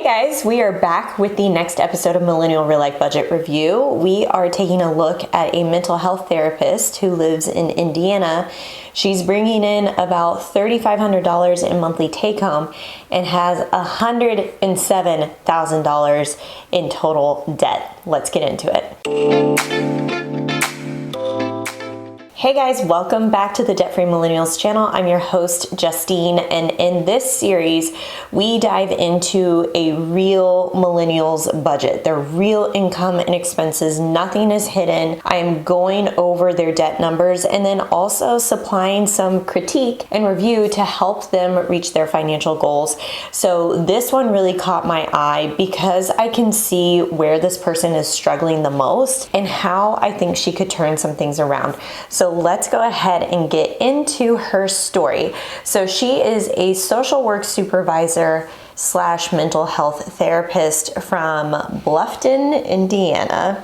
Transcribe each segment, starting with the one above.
guys, we are back with the next episode of Millennial Real Life Budget Review. We are taking a look at a mental health therapist who lives in Indiana. She's bringing in about $3,500 in monthly take home and has $107,000 in total debt. Let's get into it. Hey guys, welcome back to the Debt Free Millennials channel. I'm your host, Justine, and in this series, we dive into a real millennials budget, their real income and expenses. Nothing is hidden. I am going over their debt numbers and then also supplying some critique and review to help them reach their financial goals. So this one really caught my eye because I can see where this person is struggling the most and how I think she could turn some things around. So let's go ahead and get into her story. So she is a social work supervisor / mental health therapist from Bluffton, Indiana.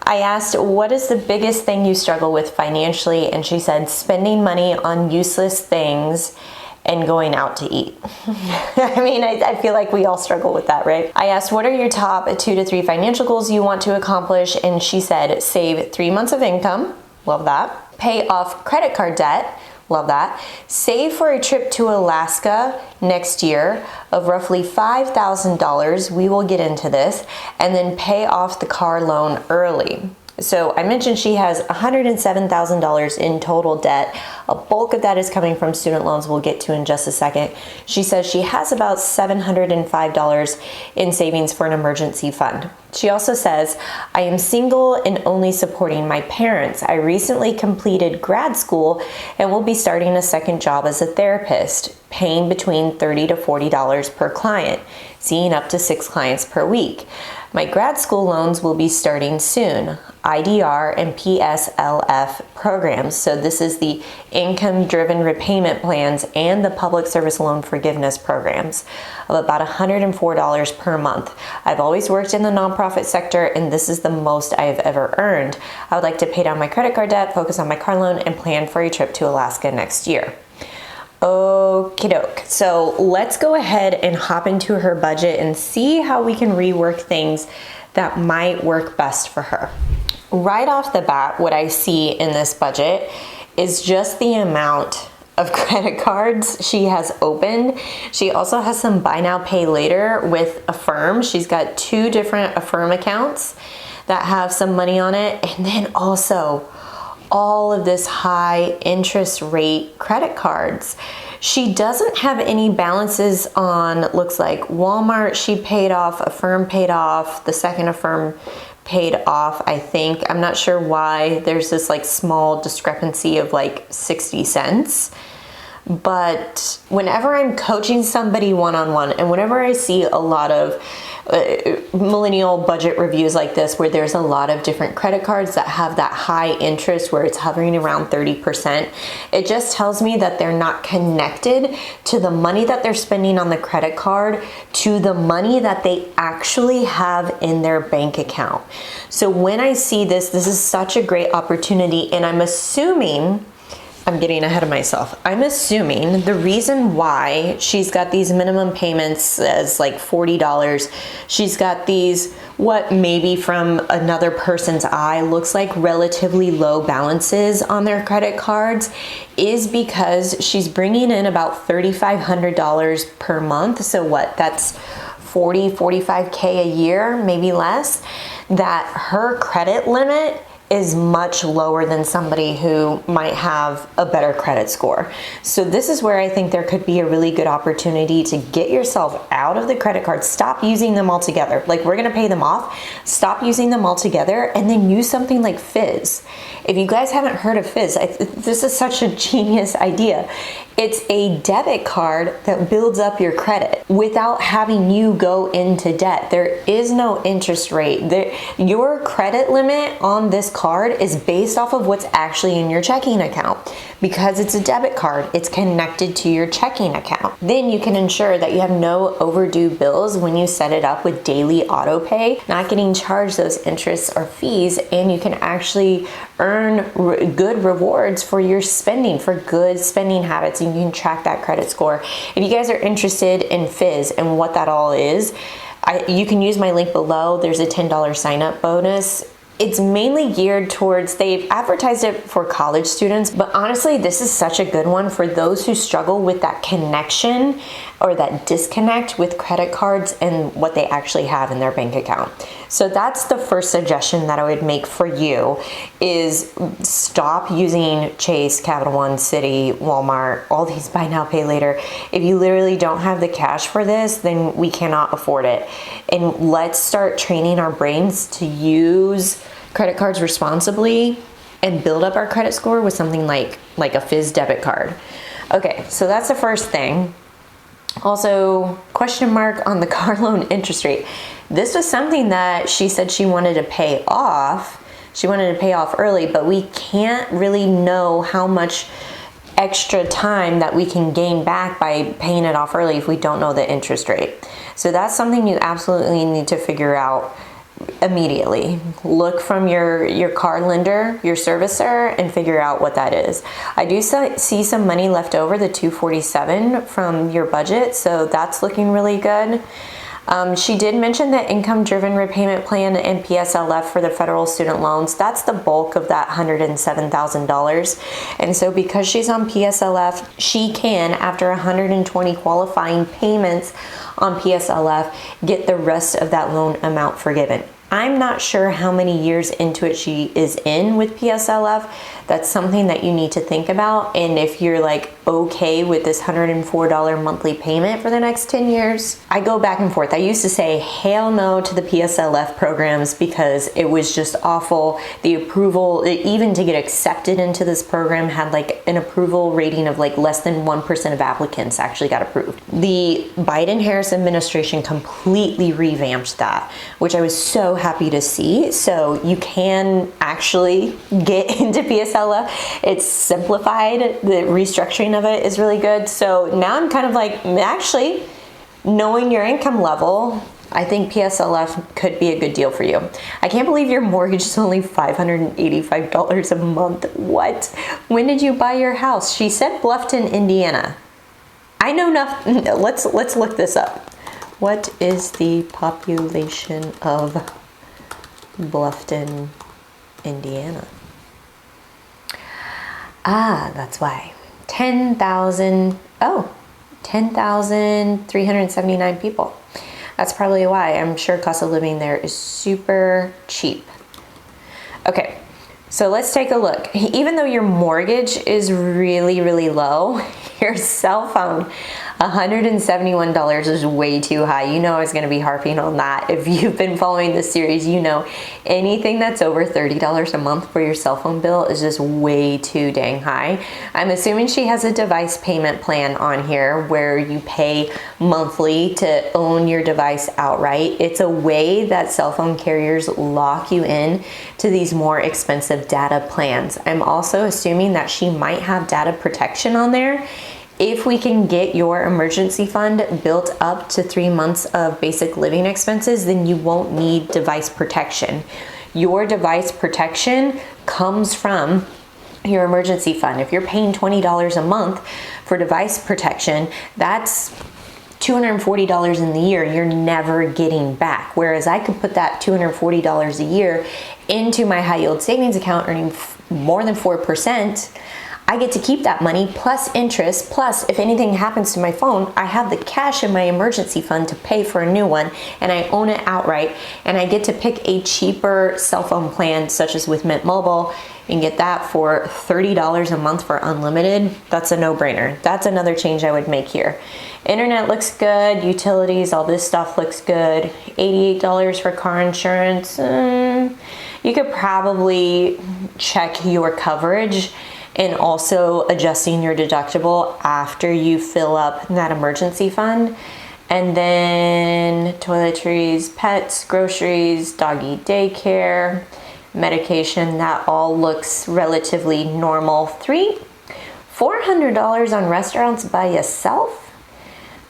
I asked, what is the biggest thing you struggle with financially? And she said, spending money on useless things and going out to eat. I mean, I feel like we all struggle with that, right? I asked, what are your top 2 to 3 financial goals you want to accomplish? And she said, save 3 months of income. Love that. Pay off credit card debt. Love that. Save for a trip to Alaska next year of roughly $5,000. We will get into this. And then pay off the car loan early. So I mentioned she has $107,000 in total debt. A bulk of that is coming from student loans we'll get to in just a second. She says she has about $705 in savings for an emergency fund. She also says, I am single and only supporting my parents. I recently completed grad school and will be starting a second job as a therapist, paying between $30 to $40 per client, seeing up to 6 clients per week. My grad school loans will be starting soon, IDR and PSLF programs. So this is the income-driven repayment plans and the public service loan forgiveness programs of about $104 per month. I've always worked in the nonprofit sector and this is the most I have ever earned. I would like to pay down my credit card debt, focus on my car loan, and plan for a trip to Alaska next year. Okie doke. So let's go ahead and hop into her budget and see how we can rework things that might work best for her. Right off the bat, what I see in this budget is just the amount of credit cards she has opened. She also has some buy now, pay later with Affirm. She's got 2 different Affirm accounts that have some money on it. And then also all of this high interest rate credit cards. She doesn't have any balances on, looks like Walmart she paid off, Affirm paid off, the second Affirm paid off, I think. I'm not sure why there's this like small discrepancy of like 60 cents. But whenever I'm coaching somebody one-on-one and whenever I see a lot of millennial budget reviews like this where there's a lot of different credit cards that have that high interest where it's hovering around 30%, it just tells me that they're not connected to the money that they're spending on the credit card to the money that they actually have in their bank account. So when I see this, this is such a great opportunity, and I'm assuming, I'm getting ahead of myself. I'm assuming the reason why she's got these minimum payments as like $40, she's got these, what maybe from another person's eye looks like relatively low balances on their credit cards, is because she's bringing in about $3,500 per month. So what, that's 45K a year, maybe less, that her credit limit is much lower than somebody who might have a better credit score. So this is where I think there could be a really good opportunity to get yourself out of the credit cards. Stop using them altogether. Like, we're gonna pay them off. Stop using them altogether and then use something like Fizz. If you guys haven't heard of Fizz, this is such a genius idea. It's a debit card that builds up your credit without having you go into debt. There is no interest rate. Your credit limit on this card is based off of what's actually in your checking account. Because it's a debit card, it's connected to your checking account. Then you can ensure that you have no overdue bills when you set it up with daily auto pay, not getting charged those interests or fees, and you can actually earn good rewards for your spending, for good spending habits, and you can track that credit score. If you guys are interested in Fizz and what that all is, you can use my link below. There's a $10 sign up bonus. It's mainly geared towards, they've advertised it for college students, but honestly, this is such a good one for those who struggle with that connection or that disconnect with credit cards and what they actually have in their bank account. So that's the first suggestion that I would make for you, is stop using Chase, Capital One, Citi, Walmart, all these buy now, pay later. If you literally don't have the cash for this, then we cannot afford it. And let's start training our brains to use credit cards responsibly and build up our credit score with something like a Fizz debit card. Okay, so that's the first thing. Also, question mark on the car loan interest rate. This was something that she said she wanted to pay off. She wanted to pay off early, but we can't really know how much extra time that we can gain back by paying it off early if we don't know the interest rate. So that's something you absolutely need to figure out immediately. Look from your car lender, your servicer, and figure out what that is. I do see some money left over, the $247 from your budget, so that's looking really good. She did mention the income-driven repayment plan and PSLF for the federal student loans. That's the bulk of that $107,000. And so because she's on PSLF, she can, after 120 qualifying payments on PSLF, get the rest of that loan amount forgiven. I'm not sure how many years into it she is in with PSLF. That's something that you need to think about. And if you're like okay with this $104 monthly payment for the next 10 years, I go back and forth. I used to say hell no to the PSLF programs because it was just awful. The approval, even to get accepted into this program, had like an approval rating of like less than 1% of applicants actually got approved. The Biden-Harris administration completely revamped that, which I was so happy to see. So you can actually get into PSLF. It's simplified. The restructuring of it is really good. So now I'm kind of like, actually, knowing your income level, I think PSLF could be a good deal for you. I can't believe your mortgage is only $585 a month. What? When did you buy your house? She said Bluffton, Indiana. I know nothing. Let's look this up. What is the population of Bluffton, Indiana? Ah, that's why. 10,379 people. That's probably why. I'm sure cost of living there is super cheap. Okay, so let's take a look. Even though your mortgage is really, really low, your cell phone, $171 is way too high. You know I was going to be harping on that. If you've been following this series, you know anything that's over $30 a month for your cell phone bill is just way too dang high. I'm assuming she has a device payment plan on here where you pay monthly to own your device outright. It's a way that cell phone carriers lock you in to these more expensive data plans. I'm also assuming that she might have data protection on there. If we can get your emergency fund built up to 3 months of basic living expenses, then you won't need device protection. Your device protection comes from your emergency fund. If you're paying $20 a month for device protection, that's $240 in the year you're never getting back. Whereas I could put that $240 a year into my high yield savings account earning more than 4%. I get to keep that money plus interest, plus if anything happens to my phone, I have the cash in my emergency fund to pay for a new one, and I own it outright, and I get to pick a cheaper cell phone plan such as with Mint Mobile and get that for $30 a month for unlimited. That's a no-brainer. That's another change I would make here. Internet looks good, utilities, all this stuff looks good. $88 for car insurance. You could probably check your coverage and also adjusting your deductible after you fill up that emergency fund. And then toiletries, pets, groceries, doggy daycare, medication, that all looks relatively normal. $400 on restaurants by yourself?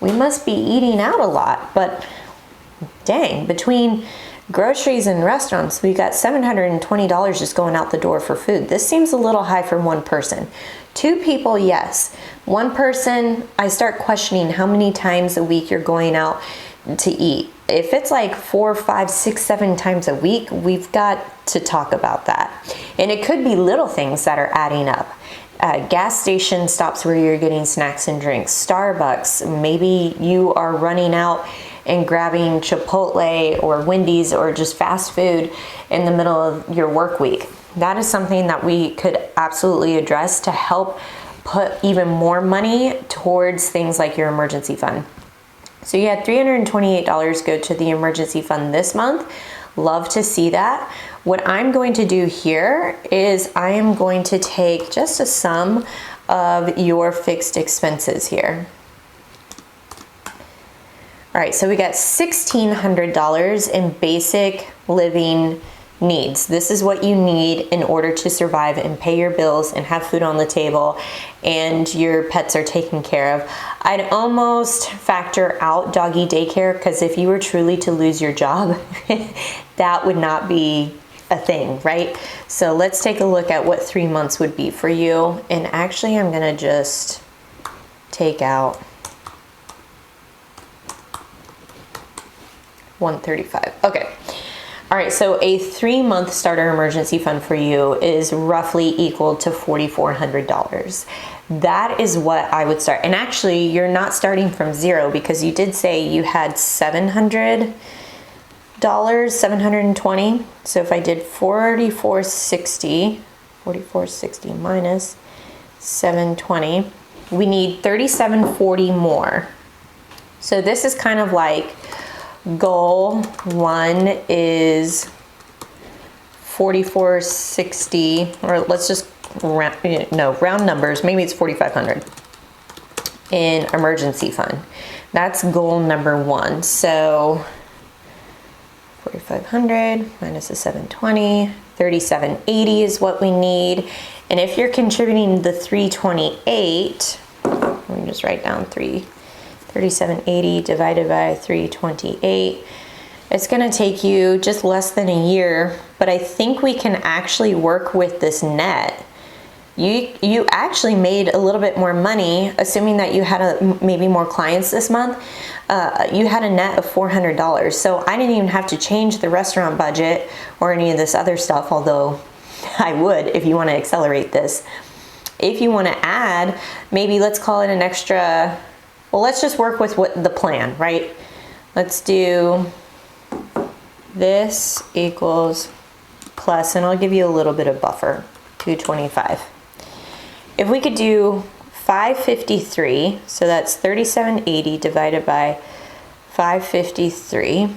We must be eating out a lot, but dang, between groceries and restaurants, we got $720 just going out the door for food. This seems a little high for one person. 2 people, yes. One person, I start questioning how many times a week you're going out to eat. If it's like 4, 5, 6, 7 times a week, we've got to talk about that. And it could be little things that are adding up. Gas station stops where you're getting snacks and drinks. Starbucks, maybe you are running out and grabbing Chipotle or Wendy's or just fast food in the middle of your work week. That is something that we could absolutely address to help put even more money towards things like your emergency fund. So you had $328 go to the emergency fund this month. Love to see that. What I'm going to do here is I am going to take just a sum of your fixed expenses here. All right, so we got $1,600 in basic living needs. This is what you need in order to survive and pay your bills and have food on the table and your pets are taken care of. I'd almost factor out doggy daycare, because if you were truly to lose your job, that would not be a thing, right? So let's take a look at what 3 months would be for you. And actually, I'm gonna just take out $135. Okay. All right, so a 3-month starter emergency fund for you is roughly equal to $4,400. That is what I would start. And actually, you're not starting from zero, because you did say you had $700, $720. So if I did $4,460 minus $720, we need $3,740 more. So this is kind of like goal 1 is $4,460, or let's just round numbers, maybe it's $4,500 in emergency fund. That's goal number 1. So 4,500 minus the 720, 3,780 is what we need. And if you're contributing the 328, let me just write down 3,780 divided by 328. It's gonna take you just less than a year, but I think we can actually work with this net. You actually made a little bit more money, assuming that you had maybe more clients this month. You had a net of $400. So I didn't even have to change the restaurant budget or any of this other stuff, although I would if you want to accelerate this. If you want to add, maybe let's call it an extra, well, let's just work with what the plan, right? Let's do this equals plus, and I'll give you a little bit of buffer, 225. If we could do 553, so that's 3,780 divided by 553.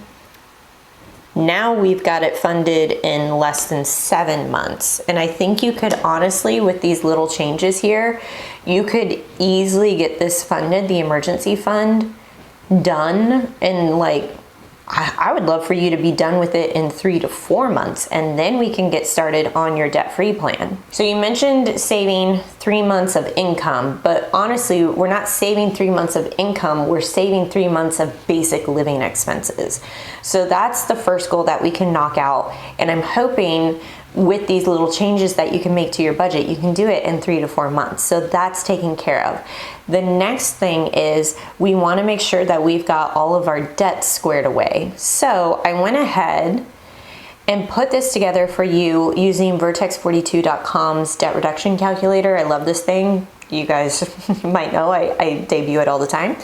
Now we've got it funded in less than 7 months. And I think you could honestly, with these little changes here, you could easily get this funded, the emergency fund, done in like, I would love for you to be done with it in 3 to 4 months, and then we can get started on your debt-free plan. So you mentioned saving 3 months of income, but honestly, we're not saving 3 months of income, we're saving 3 months of basic living expenses. So that's the first goal that we can knock out, and I'm hoping with these little changes that you can make to your budget, you can do it in 3 to 4 months. So that's taken care of. The next thing is we want to make sure that we've got all of our debts squared away. So I went ahead and put this together for you using vertex42.com's debt reduction calculator. I love this thing. You guys might know I debut it all the time.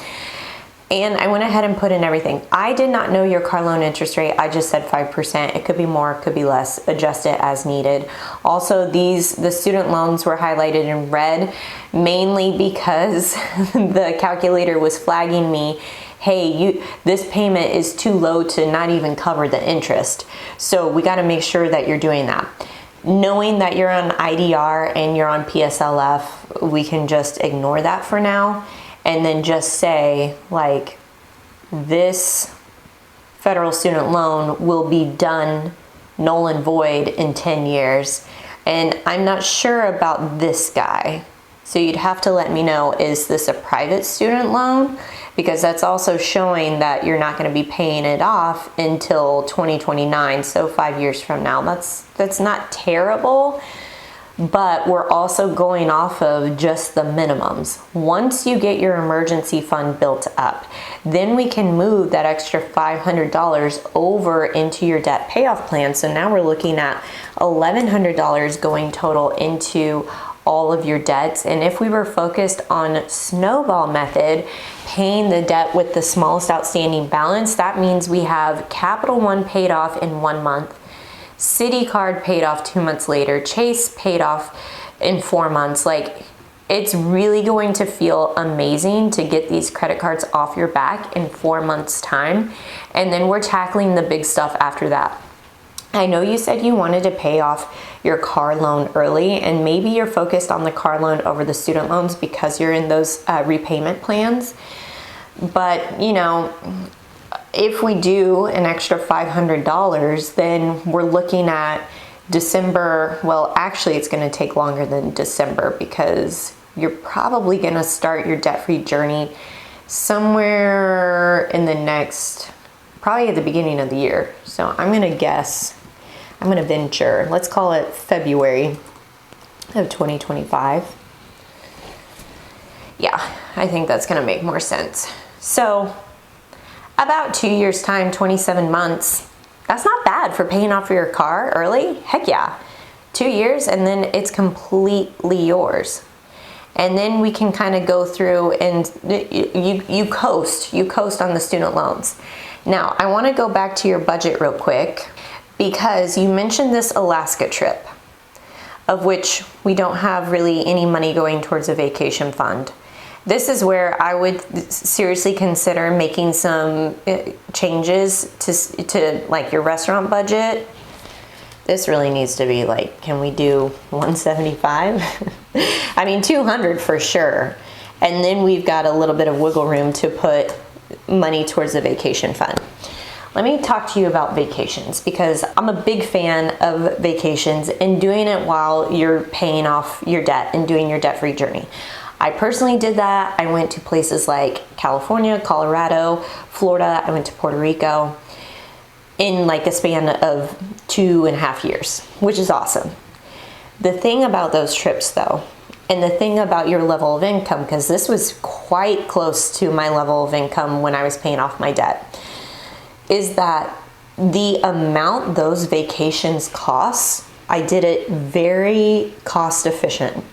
And I went ahead and put in everything. I did not know your car loan interest rate. I just said 5%. It could be more, it could be less. Adjust it as needed. Also, the student loans were highlighted in red, mainly because the calculator was flagging me, hey, this payment is too low to not even cover the interest. So we got to make sure that you're doing that. Knowing that you're on IDR and you're on PSLF, we can just ignore that for now. And then just say, like, this federal student loan will be done null and void in 10 years. And I'm not sure about this guy. So you'd have to let me know, is this a private student loan? Because that's also showing that you're not going to be paying it off until 2029, so 5 years from now. That's not terrible, but we're also going off of just the minimums. Once you get your emergency fund built up, then we can move that extra $500 over into your debt payoff plan. So now we're looking at $1,100 going total into all of your debts. And if we were focused on snowball method, paying the debt with the smallest outstanding balance, that means we have Capital One paid off in 1 month, Citi Card paid off 2 months later, Chase paid off in 4 months. Like, it's really going to feel amazing to get these credit cards off your back in 4 months time. And then we're tackling the big stuff after that. I know you said you wanted to pay off your car loan early, and maybe you're focused on the car loan over the student loans because you're in those repayment plans. But, you know, if we do an extra $500, then we're looking at December. Well, actually, it's going to take longer than December because you're probably going to start your debt-free journey somewhere in the next, probably at the beginning of the year. So I'm going to guess, I'm going to venture, let's call it February of 2025. Yeah, I think that's going to make more sense. So about 2 years time, 27 months, that's not bad for paying off your car early. Heck yeah. 2 years and then it's completely yours. And then we can kind of go through and you coast on the student loans. Now, I want to go back to your budget real quick because you mentioned this Alaska trip, of which we don't have really any money going towards a vacation fund. This is where I would seriously consider making some changes to like your restaurant budget. This really needs to be like, can we do 175? I mean, 200 for sure. And then we've got a little bit of wiggle room to put money towards the vacation fund. Let me talk to you about vacations because I'm a big fan of vacations and doing it while you're paying off your debt and doing your debt-free journey. I personally did that. I went to places like California, Colorado, Florida. I went to Puerto Rico in like a span of 2.5 years, which is awesome. The thing about those trips though, and the thing about your level of income, because this was quite close to my level of income when I was paying off my debt, is that the amount those vacations cost, I did it very cost efficient.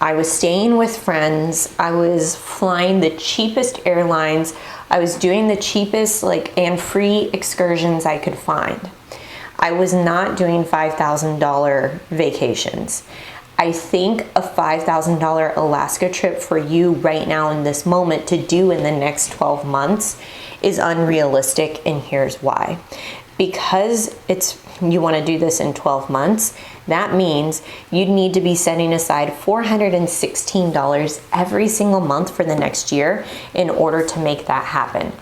I was staying with friends. I was flying the cheapest airlines. I was doing the cheapest and free excursions I could find. I was not doing $5,000 vacations. I think a $5,000 Alaska trip for you right now in this moment to do in the next 12 months is unrealistic, and here's why. Because you want to do this in 12 months, that means you'd need to be setting aside $416 every single month for the next year in order to make that happen.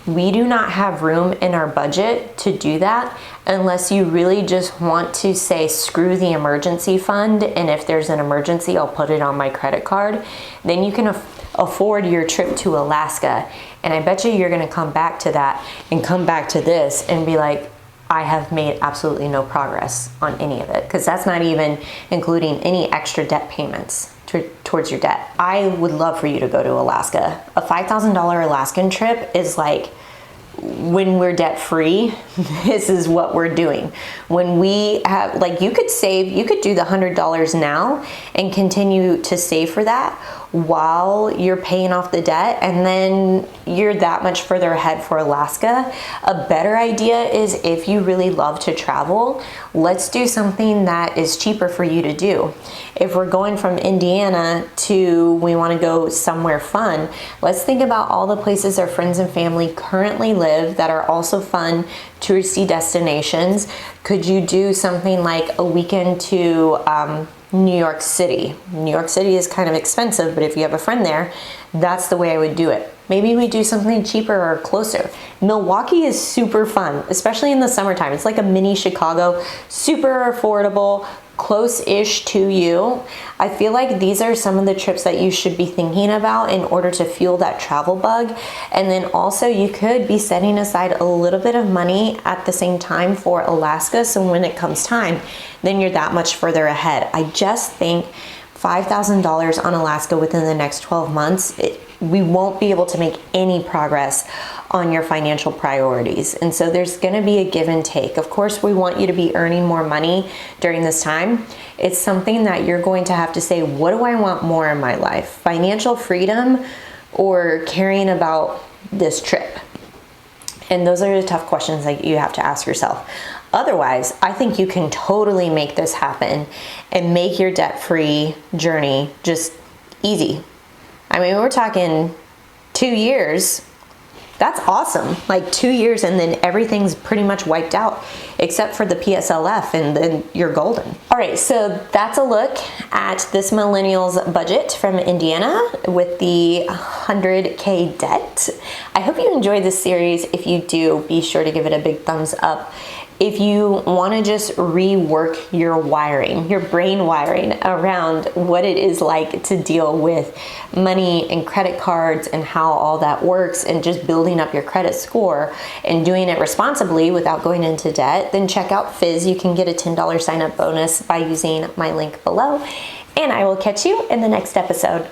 We do not have room in our budget to do that unless you really just want to say, screw the emergency fund, and if there's an emergency, I'll put it on my credit card. Then you can afford your trip to Alaska. And I bet you're gonna come back to that and come back to this and be like, I have made absolutely no progress on any of it, because that's not even including any extra debt payments towards your debt. I would love for you to go to Alaska. A $5,000 Alaskan trip is like, when we're debt free, this is what we're doing. When we have, you could do the $100 now and continue to save for that while you're paying off the debt, and then you're that much further ahead for Alaska. A better idea is, if you really love to travel, let's do something that is cheaper for you to do. If we're going from Indiana to, we want to go somewhere fun, let's think about all the places our friends and family currently live that are also fun touristy destinations. Could you do something like a weekend to New York City? New York City is kind of expensive, but if you have a friend there, that's the way I would do it. maybe we do something cheaper or closer. Milwaukee is super fun, especially in the summertime. It's like a mini Chicago, super affordable, close-ish to you. I feel like these are some of the trips that you should be thinking about in order to fuel that travel bug. And then also you could be setting aside a little bit of money at the same time for Alaska, so when it comes time, then you're that much further ahead. I just think $5,000 on Alaska within the next 12 months, we won't be able to make any progress on your financial priorities. And so there's gonna be a give and take. Of course, we want you to be earning more money during this time. It's something that you're going to have to say, what do I want more in my life? Financial freedom or caring about this trip? And those are the tough questions that you have to ask yourself. Otherwise, I think you can totally make this happen and make your debt-free journey just easy. I mean, we're talking 2 years. That's awesome. Like 2 years and then everything's pretty much wiped out except for the PSLF and then you're golden. All right, so that's a look at this Millennials budget from Indiana with the 100K debt. I hope you enjoyed this series. If you do, be sure to give it a big thumbs up. If you want to just rework your wiring, your brain wiring around what it is like to deal with money and credit cards and how all that works and just building up your credit score and doing it responsibly without going into debt, then check out Fizz. You can get a $10 sign up bonus by using my link below. And I will catch you in the next episode.